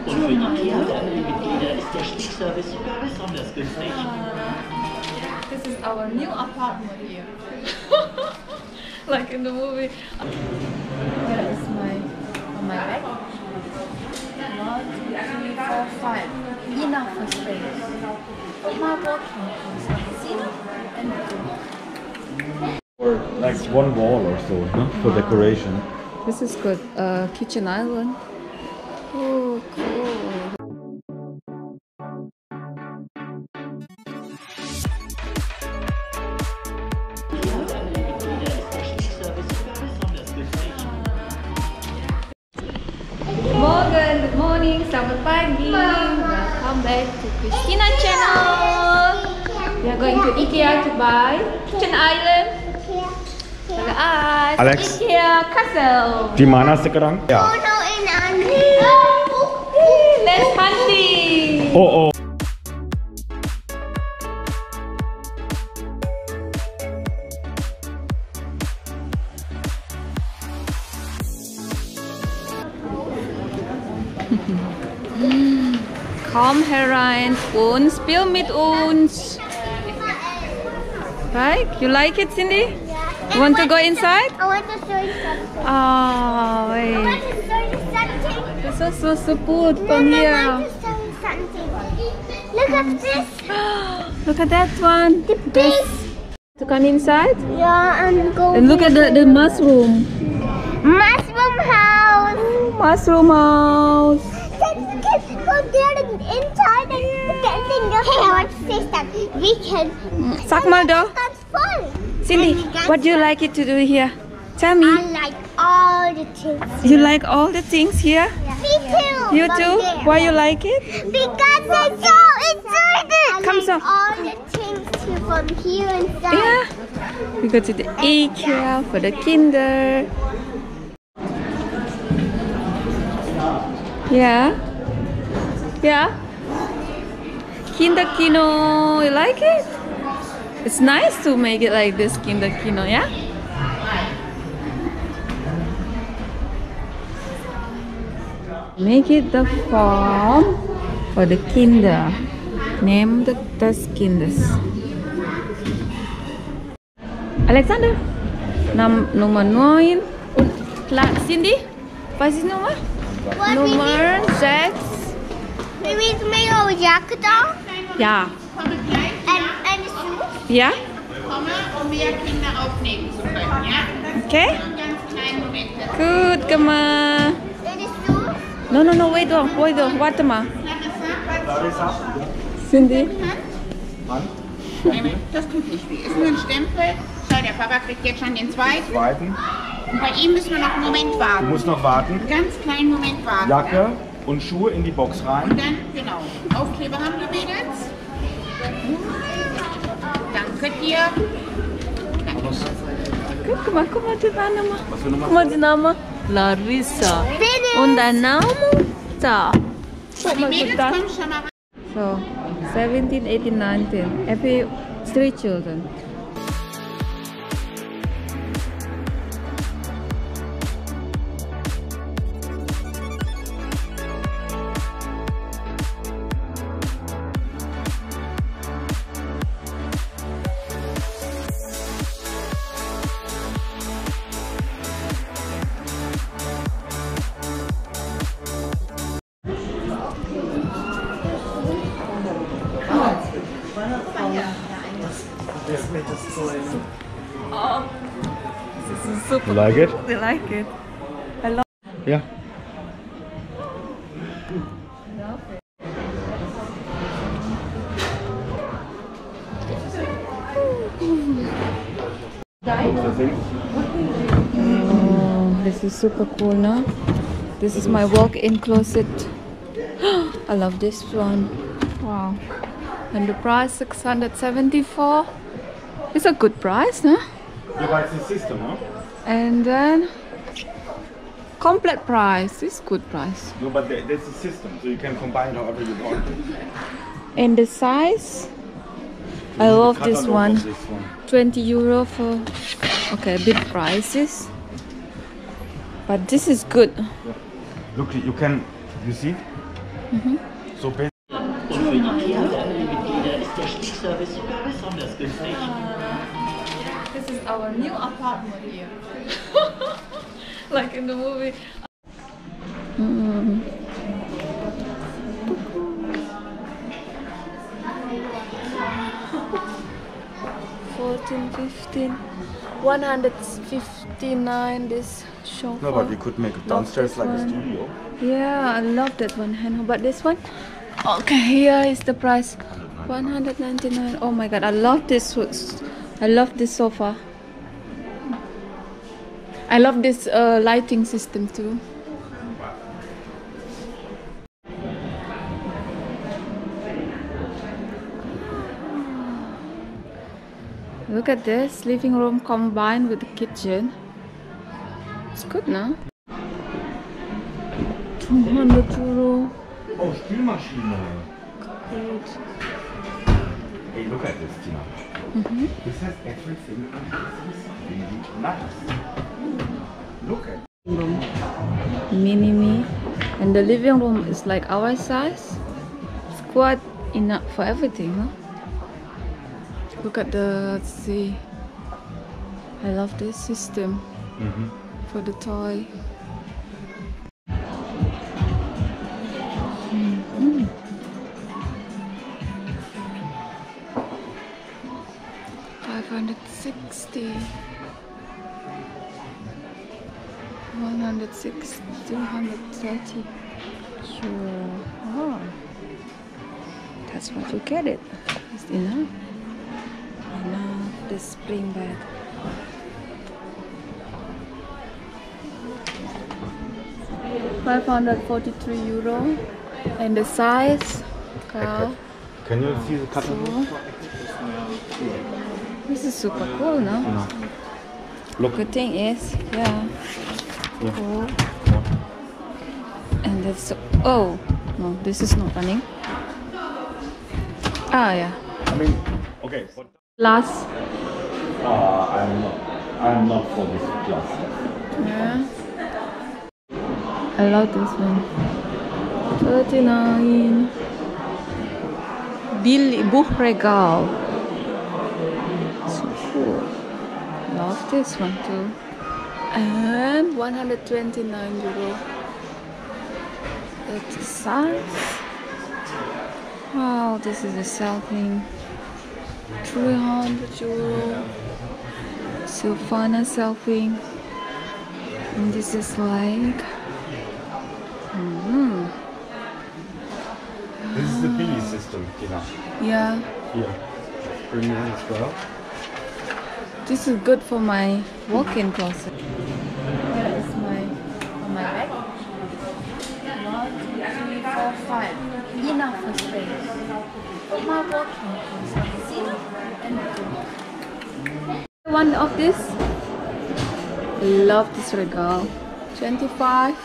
Und für IKEA-Family-Mitglieder ist der Stickservice sogar besonders günstig. This is our new apartment here. Like in the movie. Here is on my bed. 1, 2, 3, 4, 5. Enough for space. My walking and Or like one wall or so, no? For decoration. this is good. Kitchen island. Oh, cool. IKEA-Family-Mitglieder ist der Stickservice sogar besonders günstig. Good morning, selamat pagi. Welcome back to Christina channel. We are going to IKEA to buy Kitchen Island. Look at us. Alex. IKEA Castle. Di mana sekarang? Ya. Let's hunting. Oh oh. Komm herein und spiel mit uns. Right? You like it, Cindy? You want to go inside? I want to show you something. Oh, I wait. want to show you something. This is so good No, from no, I here. want to show you something. Look at this. Look at that one. This. To come inside? Yeah, and go. And look at the mushroom. mushroom house. Mushroom house. Let's go there inside and get things. Hey, I want to say something. We can. Sag mal doch. That's fun. Cindy, what do you like it to do here? Tell me. I like all the things. You like all the things here? Me too. You from too? there. Why you like it? Because it's so exciting. Come I so. like all the things from here inside. Yeah. We go to the IKEA for the kinder. Yeah. Yeah. Kinder Kino. You like it? It's nice to make it like this, Kinder Kino, yeah? Make it the form for the Kinder. Name das Kindes. Alexander, Nummer 9 und Cindy, was ist Nummer? What Nummer 6. we need to make our jacket on Ja. and shoes. Ja? Komme, um mehr Kinder aufnehmen zu können, ja? Okay. Einen ganz kleinen Moment. Gut gemacht. And shoes. No, wait doch, warte mal. Cindy? Das tut nicht weh. Ist nur ein Stempel. Schau, der Papa kriegt jetzt schon den zweiten. Zweiten. Und bei ihm müssen wir noch einen Moment Du warten. musst noch warten. Einen ganz kleinen Moment warten. Jacke und Schuhe in die Box rein. Und dann, genau. Aufkleber haben die Mädels. Danke dir. Guck mal, die Nummer. Was für Nummer? Guck mal die Name. Larissa. Und dein Name? Da. Guck Die mal, Mädels das. kommen schon mal rein. So, 17, 18, 19. Every 3 children. Oh, this is super. You like it? I like it. I love Ja. Oh, this is super cool, no? This is my walk-in closet. I love this one. Wow. And the price 674. It's a good price, no? Ja, weil es ein System, ne? And then complete price is good price. No, but there's a system, so you can combine however you want. And the size, I love this Catalog one. of this one. 20 euro for, okay, big prices. But this is good. Look, you can, you see? So basically, Und für IKEA-Family-Mitglieder ist der Stichservice sogar besonders günstig. This is our new apartment here. Like in the movie. 14, 15, 159 this sofa. no, but we could make it downstairs like a one. studio. Yeah, I love that one, Hannah. But this one, okay, here is the price, 199. Oh my god, I love this. I love this sofa. I love this lighting system too. Look at this, living room combined with the kitchen. It's good now. 200 euro. Oh, Spülmaschine. Hey, look at this, Tina. This has everything. This is really nice. Look at Mini-me. And the living room is like our size. It's quite enough for everything, huh? Look at the, let's see. I love this system for the toy. $560. 160, 230 euro. Oh, that's what you get it. It's enough. Enough. The spring bed. €543, and the size. Can you see the catalog? This is super cool, no? No. Look. Good thing is, yeah. Cool. And that's so, oh no, this is not running. Ah, yeah. I mean, okay. But Last. I'm not for this class. Yeah. I love this one. 39. Buchregal. So cool. Love this one too. And 129 euro. That's the size. Wow, this is a selfing. 300 euro. Sylvana selfing. And this is like. This is the Billy system, Tina. Yeah. Here. Bring it as well. This is good for my walk-in closet. Here is my bag. 1, 2, 3, 4, 5. Enough for space. My walk-in closet. See? And one of this. Love this regal. 25.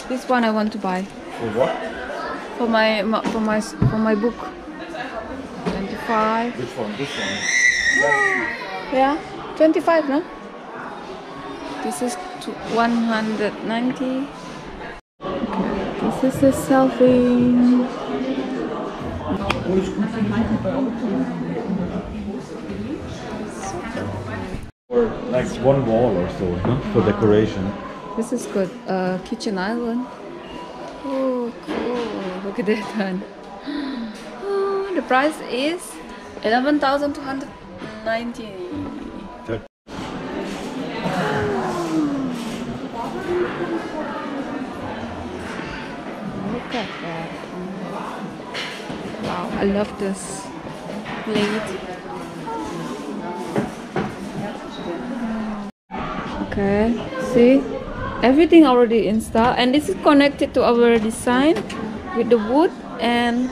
This one I want to buy. For what? For my book. 25. Which one? This one? Yeah, 25, no? This is 190. Okay, this is a selfie. Or like one wall or so, no? For decoration. This is good. Kitchen island. Oh, cool. Look at that one. Oh, the price is 11,290. Look at that. Wow, I love this plate. Okay, see? Everything already installed, and this is connected to our design with the wood, and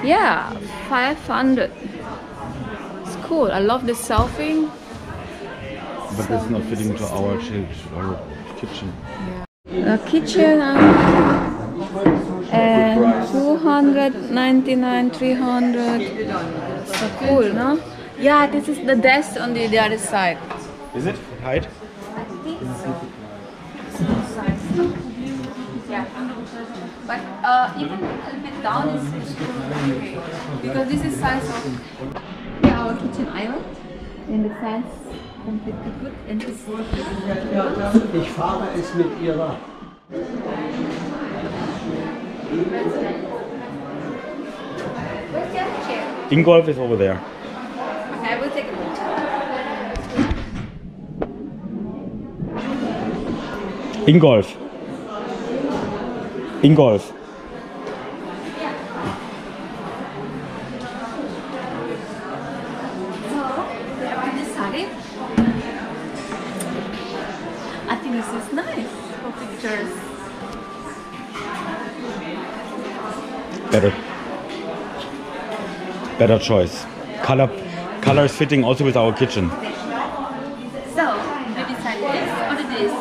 yeah, 500. It's cool. I love the selfing. But it's not fitting to our kitchen. The kitchen and 299, 300. So cool, no? Yeah, this is the desk on the other side. Is it? Height? But even a little bit down is okay. Because this is size of our kitchen island. And the size completely good. And this is Ich fahre es mit ihrer. Where's the other chair? Ingolf is over there. Okay, I will take a picture. Ingolf. Ingolf. So, we have decided. I think this is nice for pictures. Better choice. Color is fitting also with our kitchen. So, we decided this or this.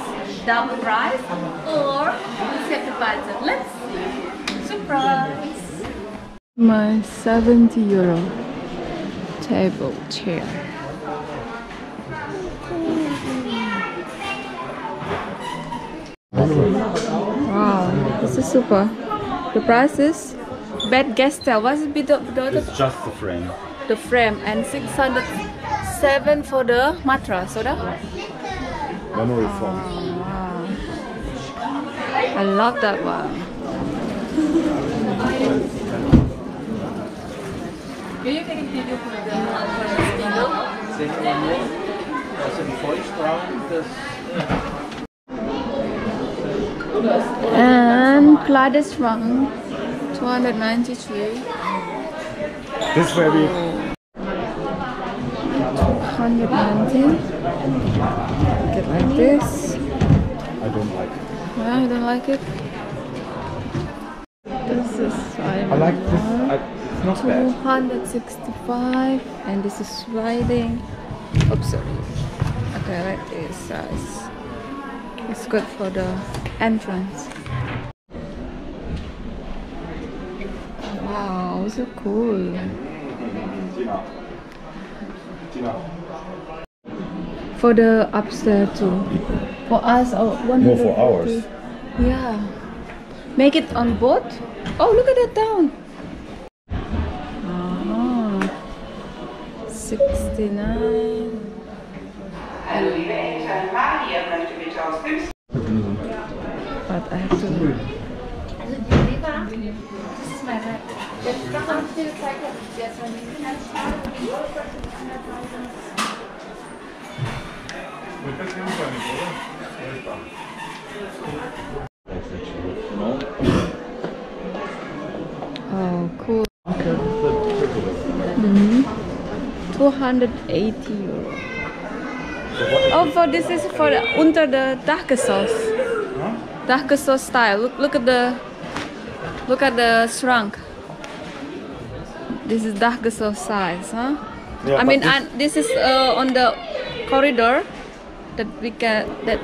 Double price or we set the budget. Let's see. Surprise! My 70 euro table chair. Wow, this is super. The price is bed Gestel. What's it? It's just the frame. The frame and 607 for the mattress, or Memory foam. I love that one. Can you take a video for the spindle? And Kleiderschrank 293. This is where we 190. Get like this. I don't like it. Yeah, you don't like it? This is I like this. It's not bad. 265 and this is sliding. Oops, sorry. Okay, I like this size. It's good for the entrance. Wow, so cool. For the upstairs too. For us, More for ours. Yeah. Make it on both. Oh, look at that down. 69. But I have to. This is my bag. Oh, cool. 280 euro. Oh, for this is for the, under the Dachgeschoss. Dachgeschoss style. Look at the shrunk. This is Dachgeschoss size, huh? Yeah, I mean, this- and this is on the corridor that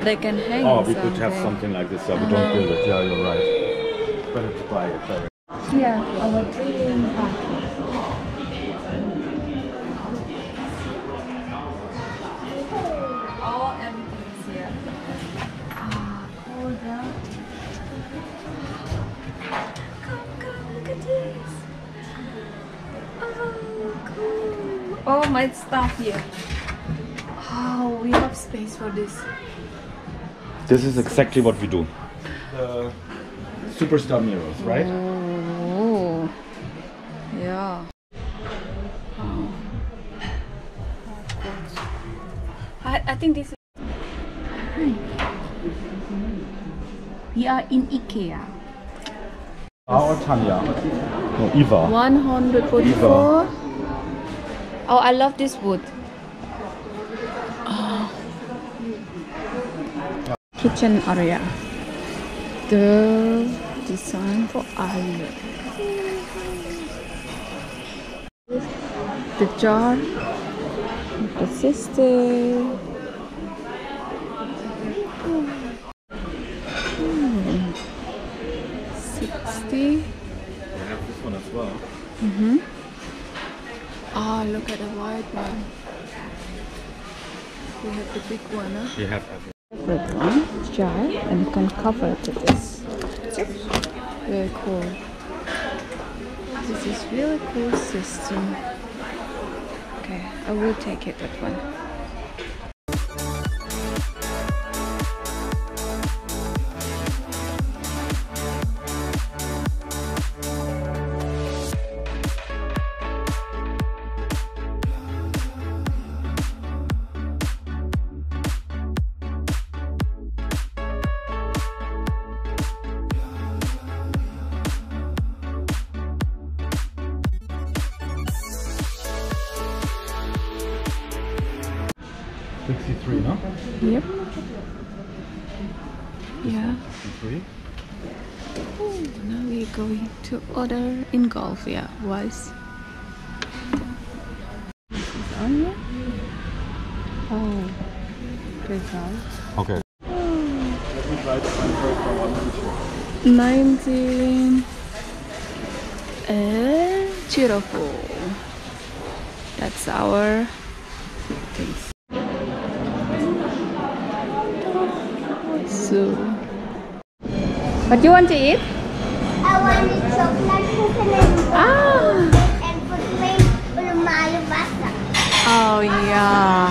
they can hang. Oh, we could have something. something like this. Yeah, we don't build it. Yeah, you're right. Better to buy it. Sorry. Yeah, our dream party. All everything is here. Hold on. Come, look at this. Oh, cool. Oh, my stuff here. Oh, we have space for this. This is exactly what we do. The superstar mirrors, right? Oh, yeah. Oh. I think this is. We are in IKEA. Or Tanya. No, Eva. 144. Oh, I love this wood. Oh. Kitchen area. The design for island. The jar. The sister. 60. We have this one as well. Oh, look at the white one. We have the big one, huh? We have Favorite one, jar, and you can cover it with this. Really cool. This is really cool system. Okay, I will take it, that one. No? Yep. Yeah. 63. Oh, now we're going to order in golf. Yeah, was. This is onion. Oh, good job. Okay. 19. Beautiful. That's our things. So, what do you want to eat? I want the chocolate coconut and put me Mayo pasta. Oh yeah.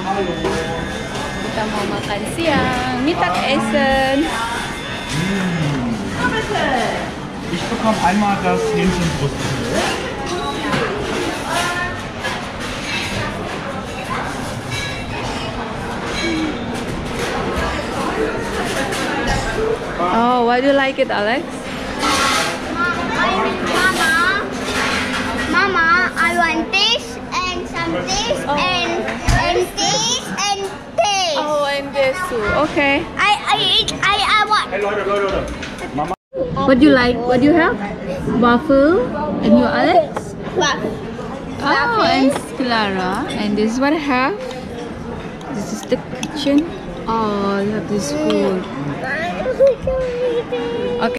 Kita mau makan siang. Mittagessen. Ich bekomme einmal das Hähnchenbrustfilet. Oh, why do you like it, Alex? Mama, I want this and some this and this and this. Oh, and this too. Okay. I want. Hey Leute. Mama. What do you like? What do you have? Waffle. And you, Alex? Oh, and Clara. And this is what I have. This is the kitchen. Oh, I love this food. Okay.